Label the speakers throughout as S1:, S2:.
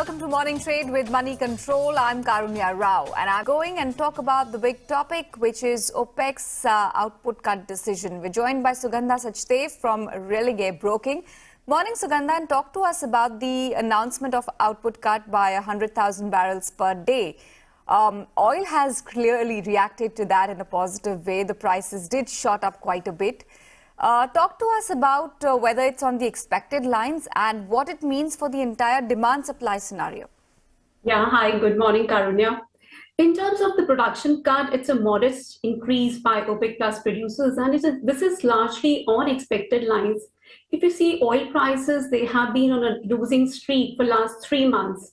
S1: welcome to Morning Trade with Money Control. I'm Karunya Rao and I'm going and talk about the big topic, which is OPEC's output cut decision. We're joined by Sugandha Sachdeva from Religare Broking. Morning, Sugandha, and talk to us about the announcement of output cut by 100,000 barrels per day. Oil has clearly reacted to that in a positive way. The prices did shot up quite a bit. Talk to us about whether it's on the expected lines and what it means for the entire demand-supply scenario.
S2: Yeah, hi, good morning, Karunya. In terms of the production cut, it's a modest increase by OPEC plus producers, and this is largely on expected lines. If you see oil prices, they have been on a losing streak for the last 3 months,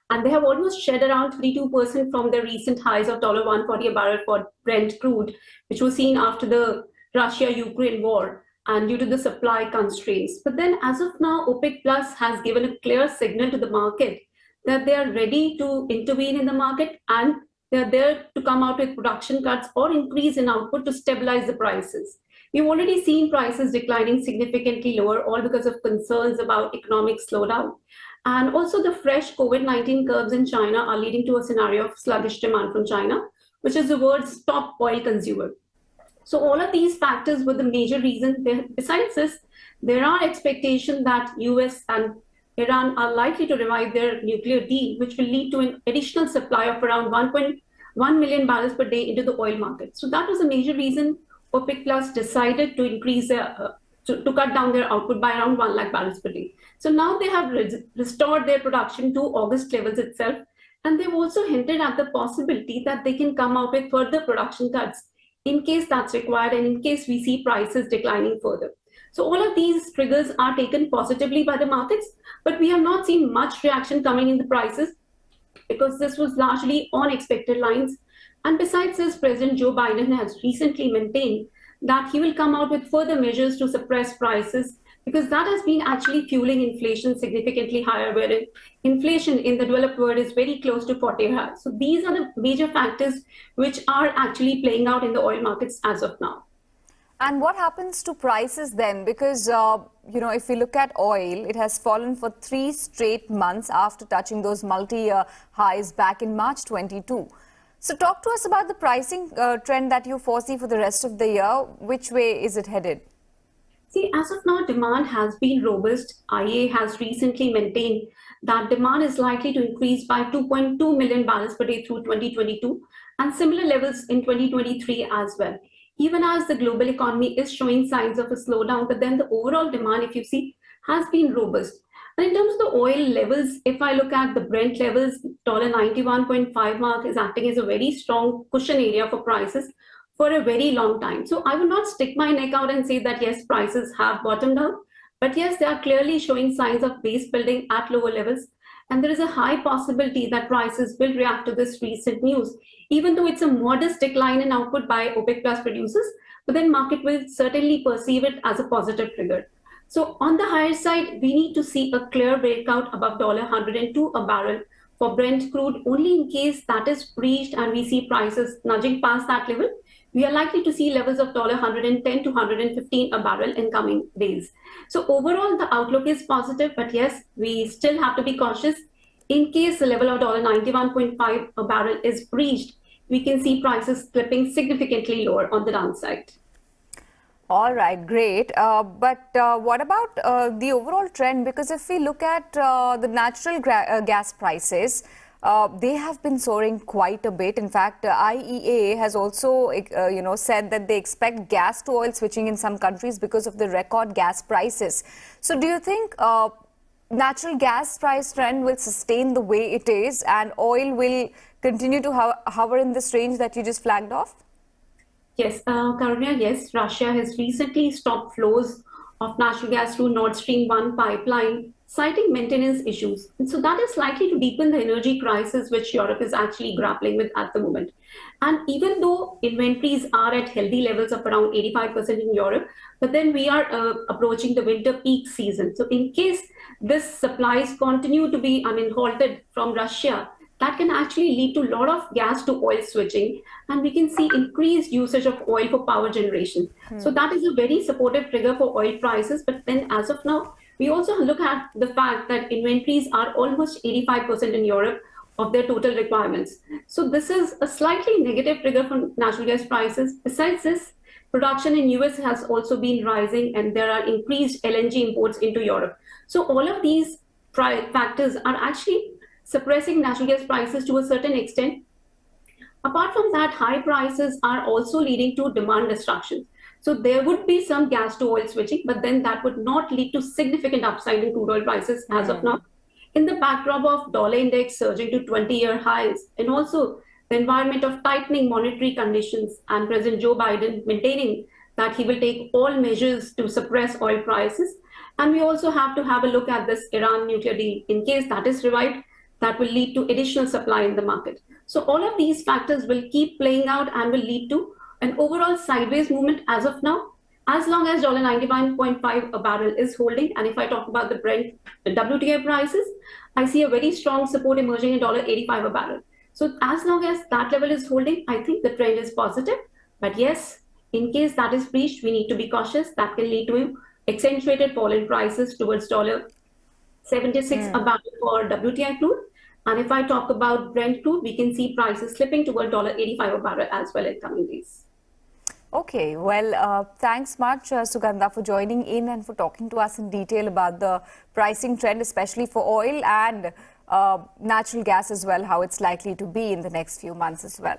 S2: and they have almost shed around 32% from their recent highs of $140 a barrel for Brent crude, which was seen after the Russia-Ukraine war and due to the supply constraints. But then as of now, OPEC Plus has given a clear signal to the market that they are ready to intervene in the market and they're there to come out with production cuts or increase in output to stabilize the prices. We've already seen prices declining significantly lower, all because of concerns about economic slowdown. And also the fresh COVID-19 curves in China are leading to a scenario of sluggish demand from China, which is the world's top oil consumer. So all of these factors were the major reason. Besides this, there are expectations that US and Iran are likely to revive their nuclear deal, which will lead to an additional supply of around 1.1 million barrels per day into the oil market. So that was a major reason OPEC Plus decided to increase to cut down their output by around 1 lakh barrels per day. So now they have restored their production to August levels itself, and they've also hinted at the possibility that they can come out with further production cuts in case that's required and in case we see prices declining further. So all of these triggers are taken positively by the markets, but we have not seen much reaction coming in the prices because this was largely on expected lines. And besides this, President Joe Biden has recently maintained that he will come out with further measures to suppress prices because that has been actually fueling inflation significantly higher, wherein inflation in the developed world is very close to 40 high. So these are the major factors which are actually playing out in the oil markets as of now.
S1: And what happens to prices then? Because, if we look at oil, it has fallen for 3 straight months after touching those multi-year highs back in March 22. So talk to us about the pricing trend that you foresee for the rest of the year. Which way is it headed?
S2: See, as of now, demand has been robust. IEA has recently maintained that demand is likely to increase by 2.2 million barrels per day through 2022 and similar levels in 2023 as well. Even as the global economy is showing signs of a slowdown, but then the overall demand, if you see, has been robust. And in terms of the oil levels, if I look at the Brent levels, $91.5 mark is acting as a very strong cushion area for prices for a very long time. So I will not stick my neck out and say that yes, prices have bottomed out, but yes, they are clearly showing signs of base building at lower levels. And there is a high possibility that prices will react to this recent news, even though it's a modest decline in output by OPEC plus producers, but then market will certainly perceive it as a positive trigger. So on the higher side, we need to see a clear breakout above $102 a barrel for Brent crude. Only in case that is breached and we see prices nudging past that level, we are likely to see levels of $110 to $115 a barrel in coming days. So overall, the outlook is positive, but yes, we still have to be cautious. In case the level of $91.5 a barrel is breached, we can see prices slipping significantly lower on the downside.
S1: All right, great. But what about the overall trend? Because if we look at the natural gas prices, they have been soaring quite a bit. In fact, IEA has also, said that they expect gas to oil switching in some countries because of the record gas prices. So do you think natural gas price trend will sustain the way it is and oil will continue to hover in this range that you just flagged off?
S2: Yes, Karunya, yes, Russia has recently stopped flows of natural gas through Nord Stream 1 pipeline, citing maintenance issues. And so that is likely to deepen the energy crisis, which Europe is actually grappling with at the moment. And even though inventories are at healthy levels of around 85% in Europe, but then we are approaching the winter peak season. So in case this supplies continue to be halted from Russia, that can actually lead to a lot of gas to oil switching, and we can see increased usage of oil for power generation. So that is a very supportive trigger for oil prices. But then as of now, We also look at the fact that inventories are almost 85% in Europe of their total requirements. So this is a slightly negative trigger for natural gas prices. Besides this, production in US has also been rising and there are increased LNG imports into Europe. So all of these factors are actually suppressing natural gas prices to a certain extent. Apart from that, high prices are also leading to demand destruction. So there would be some gas to oil switching, but then that would not lead to significant upside in crude oil prices as of now. In the backdrop of dollar index surging to 20-year highs, and also the environment of tightening monetary conditions, and President Joe Biden maintaining that he will take all measures to suppress oil prices. And we also have to have a look at this Iran nuclear deal. In case that is revived, that will lead to additional supply in the market. So all of these factors will keep playing out and will lead to an overall sideways movement as of now, as long as $99.5 a barrel is holding. And if I talk about the Brent WTI prices, I see a very strong support emerging in $85 a barrel. So as long as that level is holding, I think the trend is positive. But yes, in case that is breached, we need to be cautious. That can lead to accentuated fall in prices towards $76 a barrel for WTI crude. And if I talk about Brent crude, we can see prices slipping toward $85 a barrel as well in coming days.
S1: Okay, well, thanks much, Sugandha, for joining in and for talking to us in detail about the pricing trend, especially for oil and natural gas as well, how it's likely to be in the next few months as well.